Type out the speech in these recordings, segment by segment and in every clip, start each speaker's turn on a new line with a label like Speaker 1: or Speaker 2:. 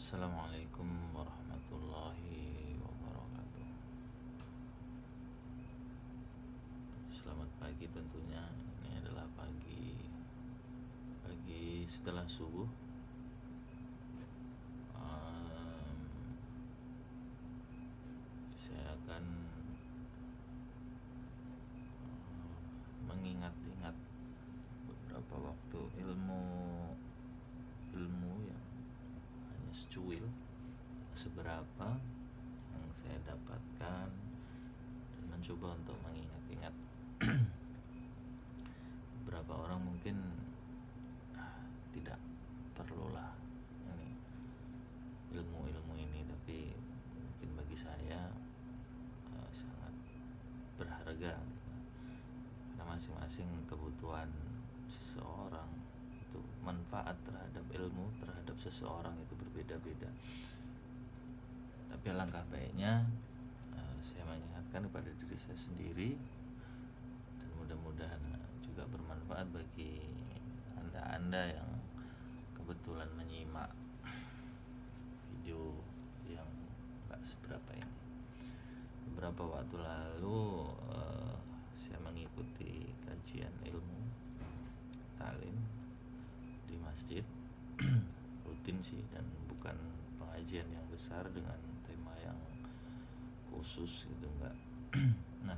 Speaker 1: Assalamualaikum warahmatullahi wabarakatuh. Selamat pagi tentunya. Ini adalah pagi setelah subuh. Saya akan mengingat-ingat beberapa waktu ilmu yang hanya secuil seberapa yang saya dapatkan, dan mencoba untuk mengingat-ingat. Beberapa orang mungkin tidak perlulah ini ilmu ini, tapi mungkin bagi saya sangat berharga, karena masing-masing kebutuhan seseorang itu, manfaat terhadap ilmu terhadap seseorang itu berbeda-beda. Tapi alangkah baiknya saya mengingatkan kepada diri saya sendiri, dan mudah-mudahan juga bermanfaat bagi anda yang kebetulan menyimak video yang gak seberapa ini. Beberapa waktu lalu saya mengikuti kajian ilmu talim di masjid rutin sih, dan bukan pengajian yang besar dengan tema yang khusus gitu, enggak. Nah,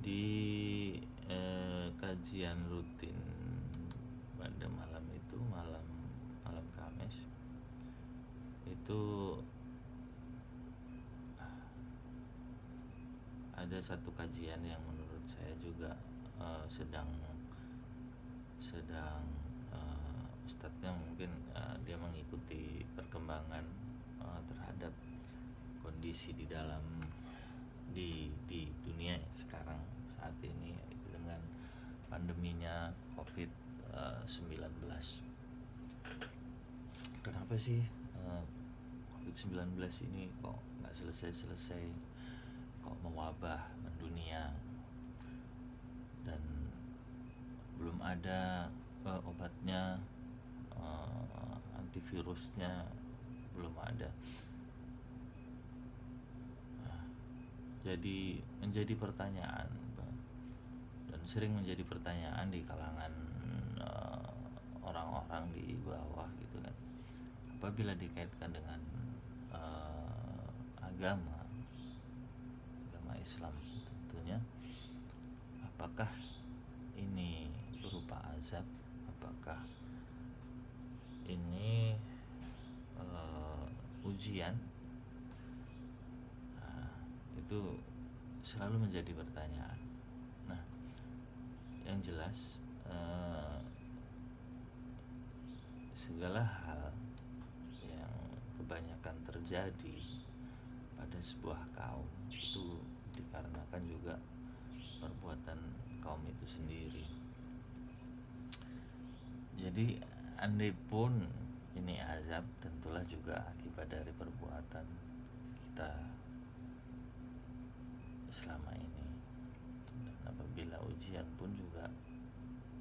Speaker 1: di kajian rutin pada malam itu, malam Kamis itu, ada satu kajian yang menurut saya juga sedang ustadznya mungkin dia mengikuti perkembangan terhadap kondisi di dunia sekarang saat ini dengan pandeminya COVID-19. Kenapa sih COVID-19 ini kok nggak selesai, kok mewabah mendunia, dan belum ada obatnya, antivirusnya belum ada. Jadi menjadi pertanyaan, dan sering menjadi pertanyaan di kalangan orang-orang di bawah gitu kan, apabila dikaitkan dengan agama Islam tentunya, apakah ini berupa azab, apakah ini ujian? Itu selalu menjadi pertanyaan. Nah, yang jelas segala hal yang kebanyakan terjadi pada sebuah kaum itu dikarenakan juga perbuatan kaum itu sendiri. Jadi andai pun ini azab, tentulah juga akibat dari perbuatan kita selama ini. Dan apabila ujian pun juga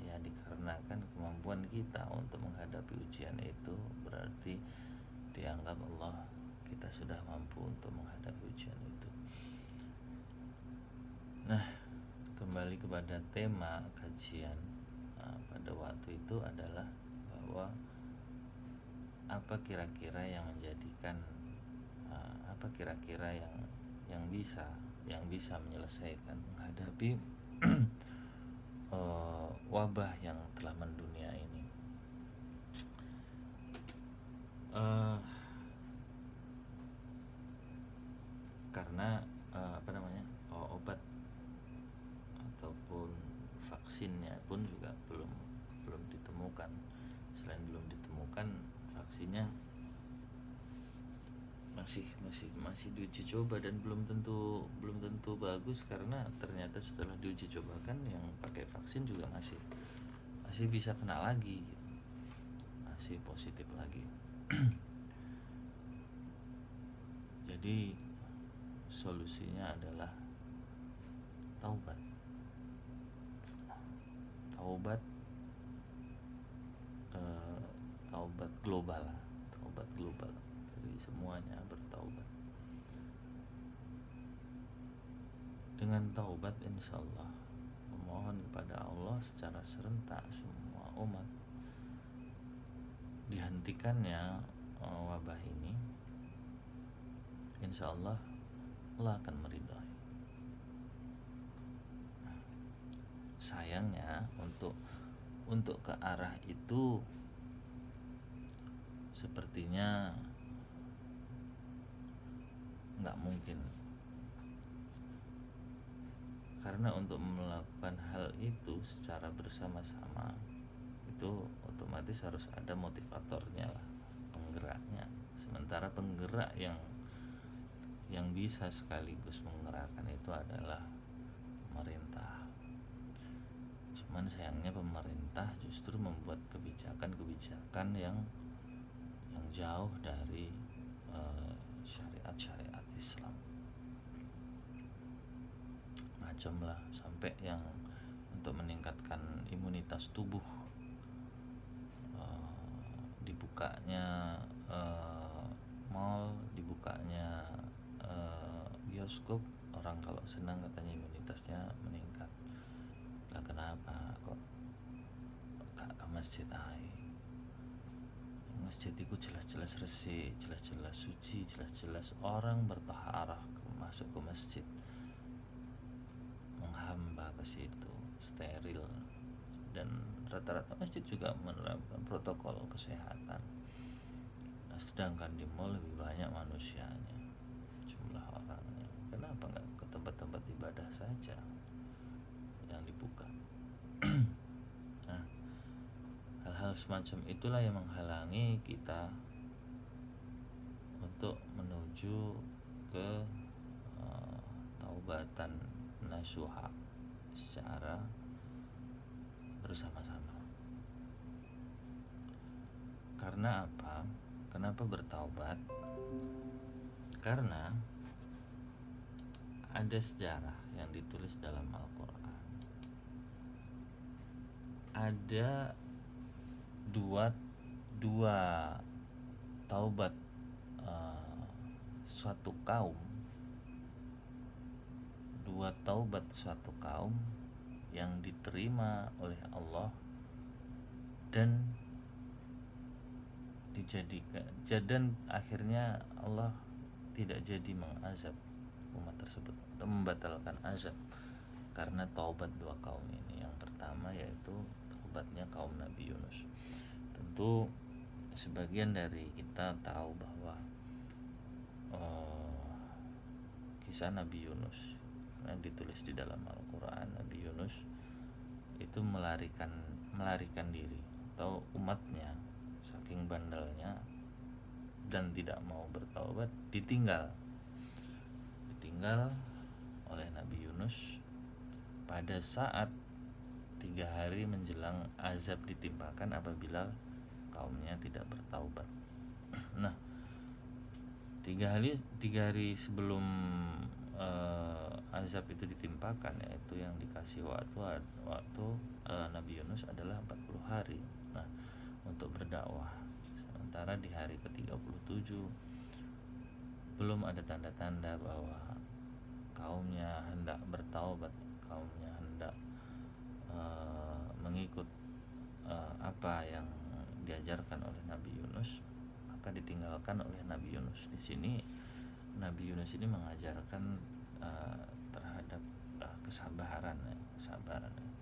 Speaker 1: ya dikarenakan kemampuan kita untuk menghadapi ujian itu, berarti dianggap Allah kita sudah mampu untuk menghadapi ujian itu. Nah, kembali kepada tema kajian pada waktu itu adalah bahwa apa kira-kira yang menjadikan apa kira-kira yang bisa menyelesaikan menghadapi wabah yang telah mendunia ini. Karena obat ataupun vaksinnya pun juga belum ditemukan. Selain belum ditemukan, vaksinnya masih diuji coba, dan belum tentu bagus, karena ternyata setelah diuji coba kan yang pakai vaksin juga masih bisa kena lagi, masih positif lagi. Jadi solusinya adalah taubat global, global, jadi semuanya bertaubat. Dengan taubat insya Allah, memohon kepada Allah secara serentak semua umat dihentikannya wabah ini, insya Allah Allah akan meridhai. Sayangnya untuk ke arah itu sepertinya nggak mungkin, karena untuk melakukan hal itu secara bersama-sama itu otomatis harus ada motivatornya lah, penggeraknya. Sementara penggerak yang bisa sekaligus menggerakkan itu adalah pemerintah. Cuman sayangnya pemerintah justru membuat kebijakan-kebijakan yang jauh dari syariat Islam, macam lah, sampai yang untuk meningkatkan imunitas tubuh, dibukanya mall, dibukanya bioskop, orang kalau senang katanya imunitasnya meningkat. Lah kenapa kok gak ke masjid aja? Masjid itu jelas-jelas resik, jelas-jelas suci, jelas-jelas orang bertaharah masuk ke masjid, menghamba ke situ, steril, dan rata-rata masjid juga menerapkan protokol kesehatan. Nah, sedangkan di mall lebih banyak manusianya, jumlah orangnya. Kenapa nggak ke tempat-tempat ibadah saja yang dibuka? Nah, hal-hal semacam itulah yang menghalangi kita untuk menuju ke taubatan nasuha secara bersama-sama. Karena apa? Kenapa bertaubat? Karena ada sejarah yang ditulis dalam Al-Quran. Ada dua taubat suatu kaum, yang diterima oleh Allah dan dijadikan, dan akhirnya Allah tidak jadi mengazab umat tersebut atau membatalkan azab karena taubat dua kaum ini. Yang pertama yaitu taubatnya kaum Nabi Yunus. Tentu sebagian dari kita tahu bahwa kisah Nabi Yunus yang ditulis di dalam Al-Quran, Nabi Yunus itu melarikan diri, atau umatnya saking bandelnya dan tidak mau bertaubat, ditinggal oleh Nabi Yunus pada saat 3 hari menjelang azab ditimpakan apabila kaumnya tidak bertaubat. Nah, 3 hari sebelum azab itu ditimpakan, yaitu yang dikasih waktu Nabi Yunus adalah 40 hari untuk berdakwah. Sementara di hari ke-37 belum ada tanda-tanda bahwa kaumnya hendak bertaubat, kaumnya hendak mengikut apa yang diajarkan oleh Nabi Yunus, maka ditinggalkan oleh Nabi Yunus. Di sini Nabi Yunus ini mengajarkan terhadap kesabaran,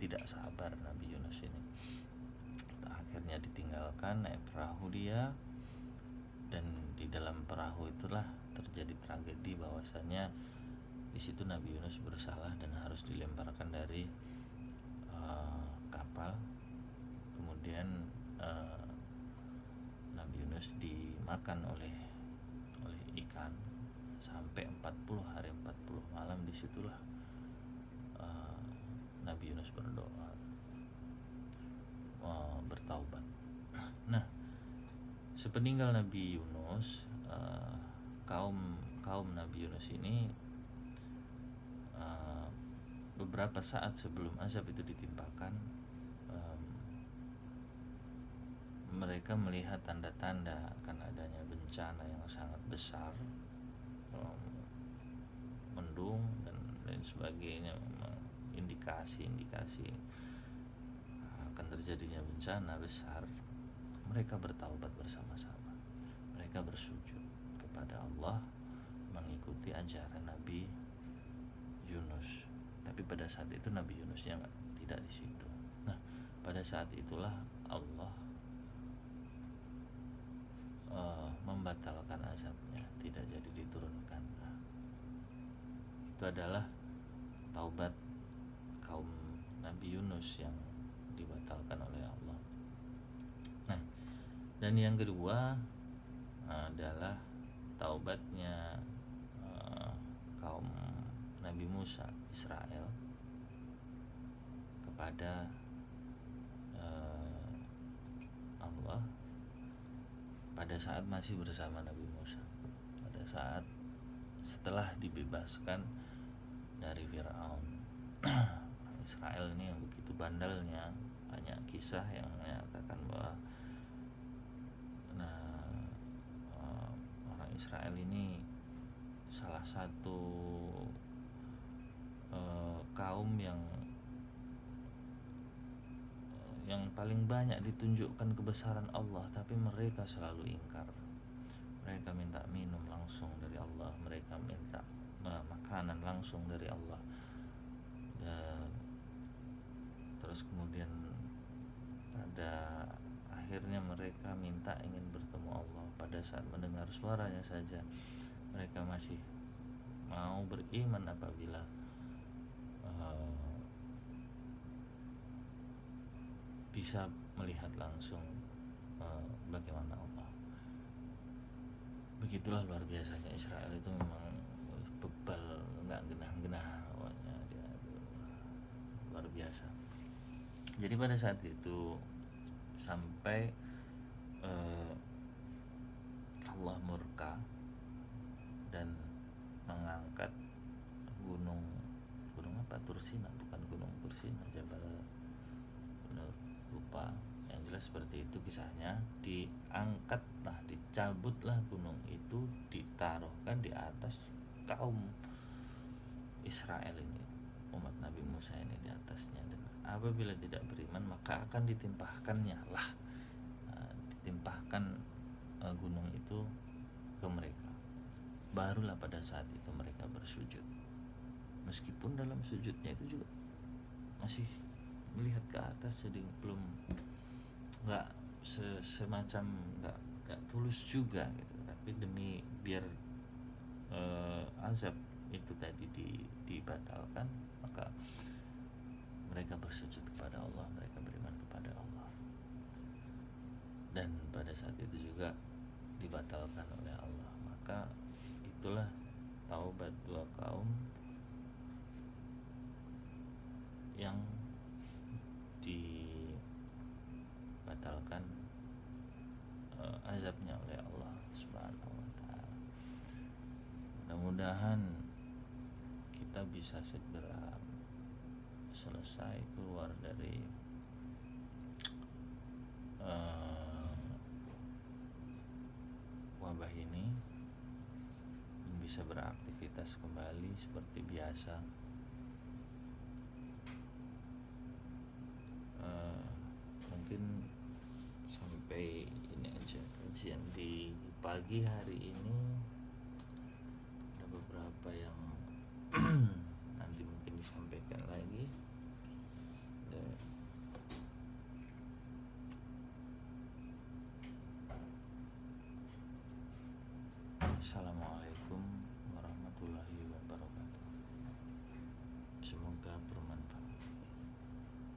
Speaker 1: tidak sabar Nabi Yunus ini. Akhirnya ditinggalkan, naik perahu dia, dan di dalam perahu itulah terjadi tragedi bahwasanya di situ Nabi Yunus bersalah dan harus dilemparkan dari kapal. Kemudian Nabi Yunus dimakan oleh ikan sampai 40 hari 40 malam. Disitulah Nabi Yunus berdoa bertaubat. Nah, sepeninggal Nabi Yunus, kaum Nabi Yunus ini beberapa saat sebelum azab itu ditimpakan, mereka melihat tanda-tanda akan adanya bencana yang sangat besar, mendung dan lain sebagainya, indikasi-indikasi akan terjadinya bencana besar, mereka bertaubat bersama-sama, mereka bersujud kepada Allah mengikuti ajaran Nabi Yunus. Tapi pada saat itu Nabi Yunusnya tidak di situ. Nah, pada saat itulah Allah membatalkan azabnya, tidak jadi diturunkan. Itu adalah taubat kaum Nabi Yunus yang dibatalkan oleh Allah. Nah, dan yang kedua adalah taubatnya kaum Nabi Musa Israel kepada Allah pada saat masih bersama Nabi Musa, pada saat setelah dibebaskan dari Firaun. Israel ini yang begitu bandalnya, banyak kisah yang menyatakan bahwa orang Israel ini salah satu kaum yang paling banyak ditunjukkan kebesaran Allah, tapi mereka selalu ingkar. Mereka minta minum langsung dari Allah, mereka minta makanan langsung dari Allah. Terus kemudian pada akhirnya mereka minta ingin bertemu Allah. Pada saat mendengar suaranya saja mereka masih mau beriman apabila bisa melihat langsung bagaimana Allah. Begitulah luar biasanya Israel itu, memang bebal, nggak genah-genah pokoknya dia luar biasa. Jadi pada saat itu sampai Allah murka dan mengangkat gunung apa, Tursina, bukan gunung Tursina, Jabal, lupa, yang jelas seperti itu kisahnya. Diangkat, dicabutlah gunung itu, ditaruhkan di atas kaum Israel ini, umat Nabi Musa ini di atasnya, dan apabila tidak beriman maka akan ditimpahkannya gunung itu ke mereka. Barulah pada saat itu mereka bersujud, meskipun dalam sujudnya itu juga masih melihat ke atas, jadi belum, nggak semacam nggak tulus juga gitu, tapi demi biar azab itu tadi dibatalkan, maka mereka bersujud kepada Allah, mereka beriman kepada Allah. Dan pada saat itu juga dibatalkan oleh Allah. Maka itulah taubat dua kaum yang dibatalkan azabnya oleh Allah Subhanahu wa ta'ala. Mudah-mudahan kita bisa segera selesai keluar dari wabah ini dan bisa beraktivitas kembali seperti biasa. Mungkin sampai ini aja kajian di pagi hari ini. Ada beberapa yang nanti mungkin disampaikan lagi. Assalamualaikum.